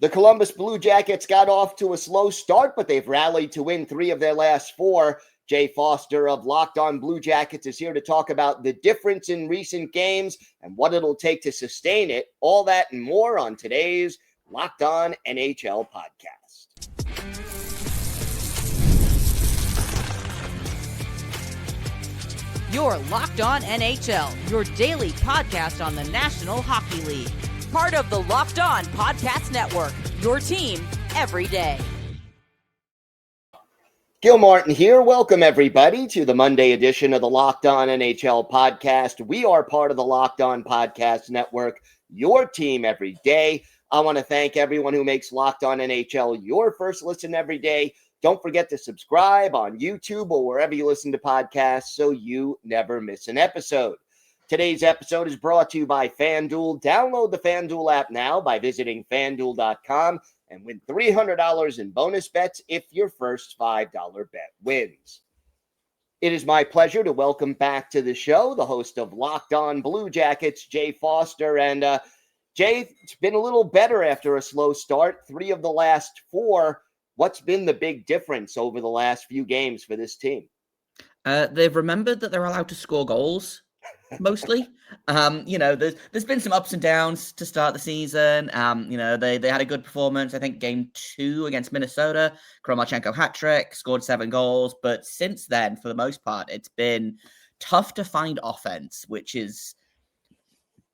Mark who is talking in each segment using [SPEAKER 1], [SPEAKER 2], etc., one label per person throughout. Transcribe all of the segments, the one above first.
[SPEAKER 1] The Columbus Blue Jackets got off to a slow start, but they've rallied to win 3 of their last 4. Jay Forster of Locked On Blue Jackets is here to talk about the difference in recent games and what it'll take to sustain it. All that and more on today's Locked On NHL Podcast.
[SPEAKER 2] You're Locked On NHL, your daily podcast on the National Hockey League. Part of the Locked On Podcast Network, your team every day.
[SPEAKER 1] Gil Martin here. Welcome, everybody, to the Monday edition of the Locked On NHL Podcast. We are part of the Locked On Podcast Network, your team every day. I want to thank everyone who makes Locked On NHL your first listen every day. Don't forget to subscribe on YouTube or wherever you listen to podcasts so you never miss an episode. Today's episode is brought to you by FanDuel. Download the FanDuel app now by visiting FanDuel.com and win $300 in bonus bets if your first $5 bet wins. It is my pleasure to welcome back to the show the host of Locked On Blue Jackets, Jay Forster. And Jay, it's been a little better after a slow start. 3 of the last 4. What's been the big difference over the last few games for this team?
[SPEAKER 3] They've remembered that they're allowed to score goals. Mostly, there's been some ups and downs to start the season. They had a good performance. I think game 2 against Minnesota, Kromachenko hat trick, scored 7 goals. But since then, for the most part, it's been tough to find offense, which is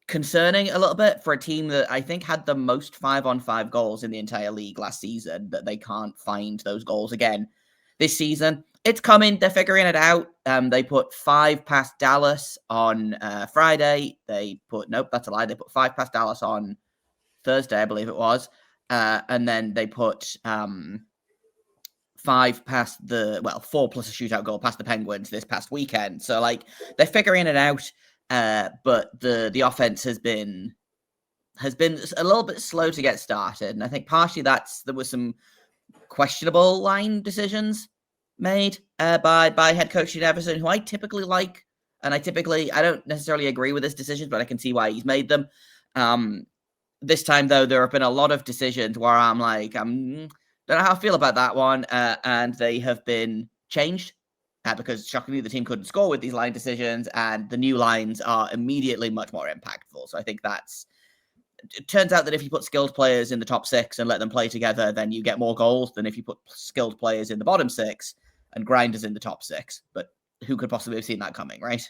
[SPEAKER 3] concerning a little bit for a team that I think had the most 5-on-5 goals in the entire league last season. That they can't find those goals again this season. It's coming. They're figuring it out. They put 5 past Dallas on Friday. That's a lie. They put 5 past Dallas on Thursday, I believe it was. And then they put 5 past 4 plus a shootout goal past the Penguins this past weekend. So, they're figuring it out. But the offense has been a little bit slow to get started. And I think partially there was some questionable line decisions made by head coach Shane Everson, who I typically like, and I don't necessarily agree with his decisions, but I can see why he's made them. This time, though, there have been a lot of decisions where I'm like, don't know how I feel about that one, and they have been changed because shockingly the team couldn't score with these line decisions, and the new lines are immediately much more impactful. So I think it turns out that if you put skilled players in the top 6 and let them play together, then you get more goals than if you put skilled players in the bottom 6 and grinders in the top 6. But who could possibly have seen that coming, right?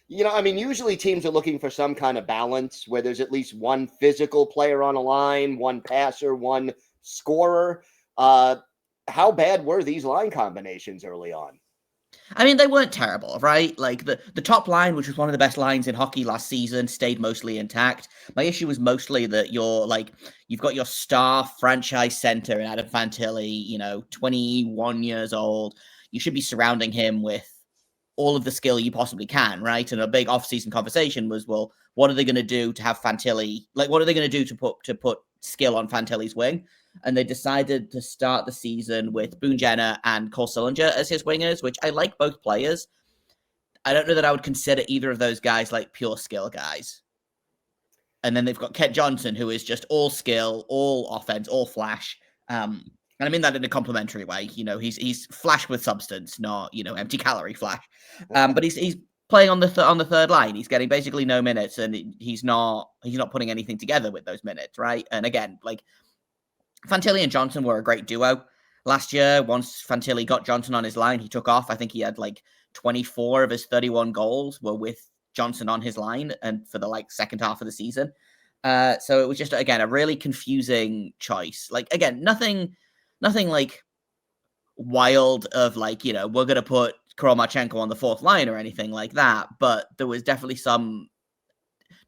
[SPEAKER 1] Usually teams are looking for some kind of balance where there's at least one physical player on a line, one passer, one scorer. How bad were these line combinations early on?
[SPEAKER 3] I mean, they weren't terrible, right? The top line, which was one of the best lines in hockey last season, stayed mostly intact. My issue was mostly that you've got your star franchise center in Adam Fantilli, 21 years old. You should be surrounding him with all of the skill you possibly can, right? And a big off-season conversation was, well, what are they going to do to have Fantilli? What are they going to do to put skill on Fantilli's wing? And they decided to start the season with Boone Jenner and Cole Sillinger as his wingers, which I like both players. I don't know that I would consider either of those guys pure skill guys. And then they've got Kent Johnson, who is just all skill, all offense, all flash. And I mean that in a complimentary way. He's flash with substance, not empty calorie flash. But he's playing on the third line. He's getting basically no minutes, and he's not putting anything together with those minutes, right? And again, Fantilli and Johnson were a great duo last year. Once Fantilli got Johnson on his line, he took off. I think he had 24 of his 31 goals were with Johnson on his line, and for the second half of the season. So it was just, again, a really confusing choice. Again, nothing wild of we're going to put Kromachenko on the 4th line or anything like that. But there was definitely some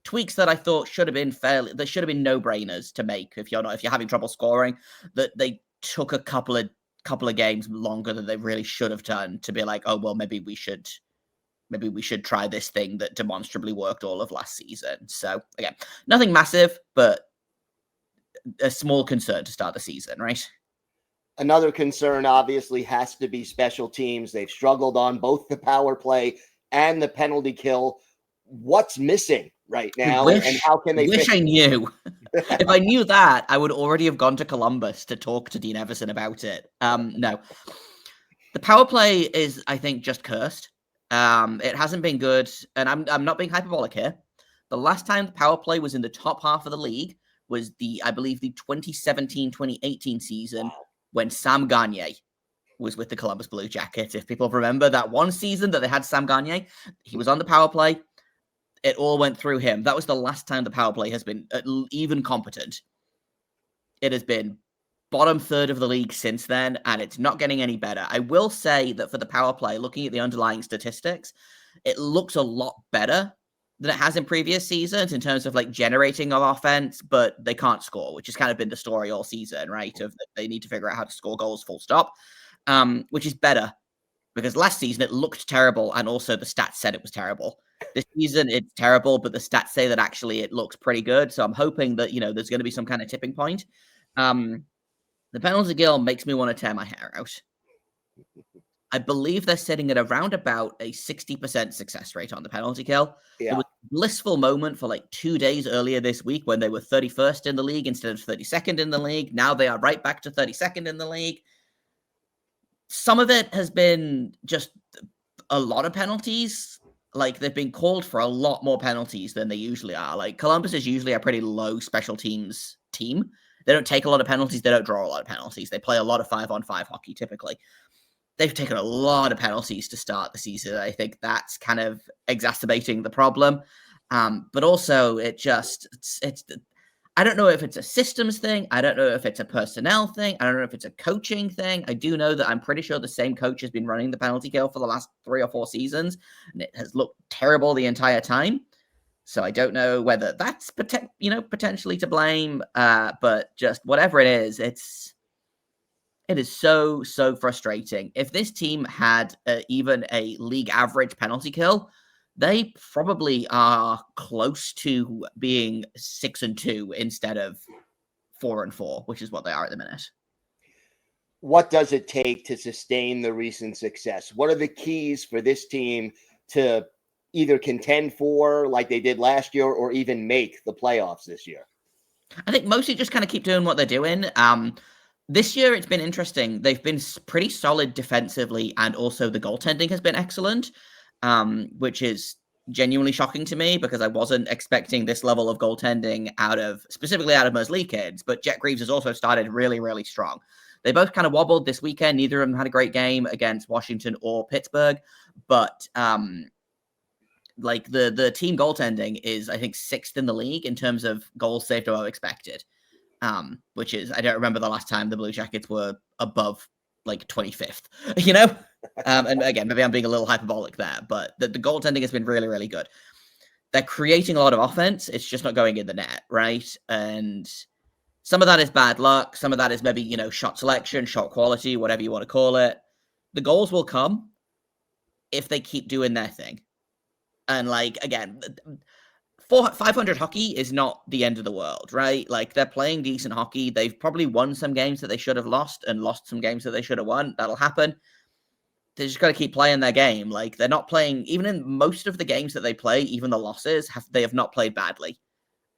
[SPEAKER 3] tweaks that I thought should have been no-brainers to make if you're having trouble scoring. That they took a couple of games longer than they really should have done to be maybe we should try this thing that demonstrably worked all of last season. So again, nothing massive, but a small concern to start the season, right?
[SPEAKER 1] Another concern obviously has to be special teams. They've struggled on both the power play and the penalty kill. What's missing right now, and how can they
[SPEAKER 3] wish
[SPEAKER 1] fix
[SPEAKER 3] I knew? If I knew that, I would already have gone to Columbus to talk to Dean Everson about it. No. The power play is, I think, just cursed. It hasn't been good, and I'm not being hyperbolic here. The last time the power play was in the top half of the league was I believe the 2017-2018 season when Sam Gagner was with the Columbus Blue Jackets. If people remember that one season that they had Sam Gagner, he was on the power play. It all went through him. That was the last time the power play has been even competent. It has been bottom third of the league since then, and it's not getting any better. I will say that for the power play, looking at the underlying statistics, it looks a lot better than it has in previous seasons in terms of like generating of offense, but they can't score, which has kind of been the story all season, right? Of they need to figure out how to score goals full stop, which is better because last season it looked terrible, and also the stats said it was terrible. This season it's terrible, but the stats say that actually it looks pretty good. So I'm hoping that, there's going to be some kind of tipping point. The penalty kill makes me want to tear my hair out. I believe they're sitting at around about a 60% success rate on the penalty kill.
[SPEAKER 1] Yeah.
[SPEAKER 3] It was a blissful moment for like 2 days earlier this week when they were 31st in the league instead of 32nd in the league. Now they are right back to 32nd in the league. Some of it has been just a lot of penalties. Like, they've been called for a lot more penalties than they usually are. Like, Columbus is usually a pretty low special teams team. They don't take a lot of penalties. They don't draw a lot of penalties. They play a lot of 5-on-5 hockey, typically. They've taken a lot of penalties to start the season. I think that's kind of exacerbating the problem. But also, it's I don't know if it's a systems thing. I don't know if it's a personnel thing. I don't know if it's a coaching thing. I do know that I'm pretty sure the same coach has been running the penalty kill for the last 3 or 4 seasons, and it has looked terrible the entire time. So I don't know whether that's potentially to blame, but just whatever it is, it is so frustrating. If this team had even a league average penalty kill, they probably are close to being 6-2 instead of 4-4, which is what they are at the minute.
[SPEAKER 1] What does it take to sustain the recent success? What are the keys for this team to either contend for like they did last year or even make the playoffs this year?
[SPEAKER 3] I think mostly just kind of keep doing what they're doing. This year, it's been interesting. They've been pretty solid defensively, and also the goaltending has been excellent, which is genuinely shocking to me because I wasn't expecting this level of goaltending specifically out of Merzlikins kids, but Jet Greaves has also started really, really strong. They both kind of wobbled this weekend. Neither of them had a great game against Washington or Pittsburgh, but like the team goaltending is, I think, 6th in the league in terms of goals saved above expected, which is, I don't remember the last time the Blue Jackets were above like 25th, and again, maybe I'm being a little hyperbolic there, but the goaltending has been really, really good. They're creating a lot of offense. It's just not going in the net, right? And some of that is bad luck. Some of that is maybe, shot selection, shot quality, whatever you want to call it. The goals will come if they keep doing their thing. And like, again, 500 hockey is not the end of the world, right? Like, they're playing decent hockey. They've probably won some games that they should have lost and lost some games that they should have won. That'll happen. They just got to keep playing their game. Like, they're not playing, even in most of the games that they play, even the losses, they have not played badly.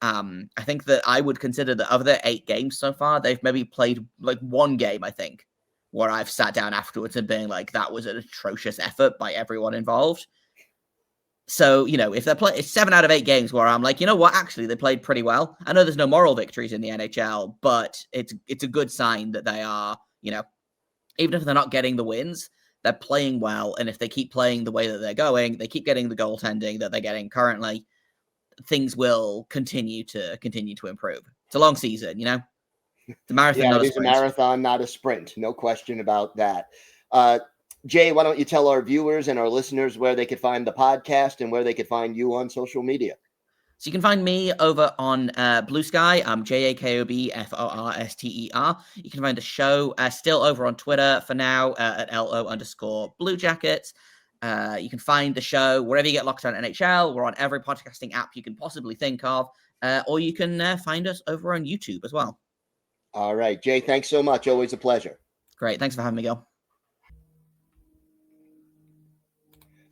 [SPEAKER 3] I think that I would consider that of their 8 games so far, they've maybe played like 1 game, I think, where I've sat down afterwards and been like, that was an atrocious effort by everyone involved. So, if they're playing 7 out of 8 games where I'm like, actually, they played pretty well. I know there's no moral victories in the NHL, but it's a good sign that they are, even if they're not getting the wins, they're playing well. And if they keep playing the way that they're going, they keep getting the goaltending that they're getting currently, things will continue to improve. It's a long season, It's a marathon, not a sprint.
[SPEAKER 1] It is a marathon, not a sprint. No question about that. Jay, why don't you tell our viewers and our listeners where they could find the podcast and where they could find you on social media?
[SPEAKER 3] So you can find me over on Blue Sky. I'm JAKOBFORSTER. You can find the show still over on Twitter for now at LO_Blue Jackets. You can find the show wherever you get Locked On NHL. We're on every podcasting app you can possibly think of. Or you can find us over on YouTube as well.
[SPEAKER 1] All right, Jay, thanks so much. Always a pleasure.
[SPEAKER 3] Great. Thanks for having me, Gil.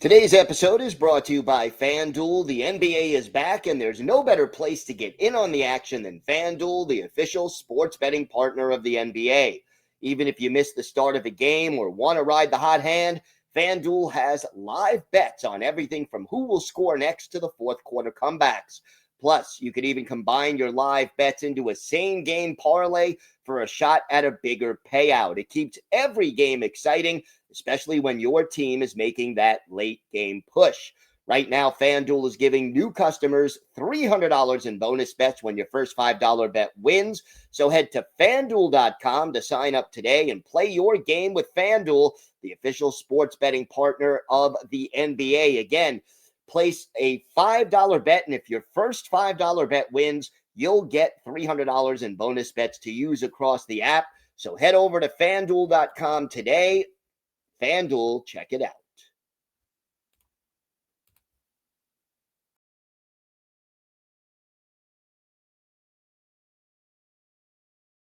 [SPEAKER 1] Today's episode is brought to you by FanDuel. The NBA is back, and there's no better place to get in on the action than FanDuel, the official sports betting partner of the NBA. Even if you miss the start of a game or want to ride the hot hand, FanDuel has live bets on everything from who will score next to the fourth quarter comebacks. Plus, you could even combine your live bets into a same-game parlay for a shot at a bigger payout. It keeps every game exciting, especially when your team is making that late-game push. Right now, FanDuel is giving new customers $300 in bonus bets when your first $5 bet wins. So head to FanDuel.com to sign up today and play your game with FanDuel, the official sports betting partner of the NBA. Again, place a $5 bet, and if your first $5 bet wins, you'll get $300 in bonus bets to use across the app. So head over to FanDuel.com today. FanDuel, check it out.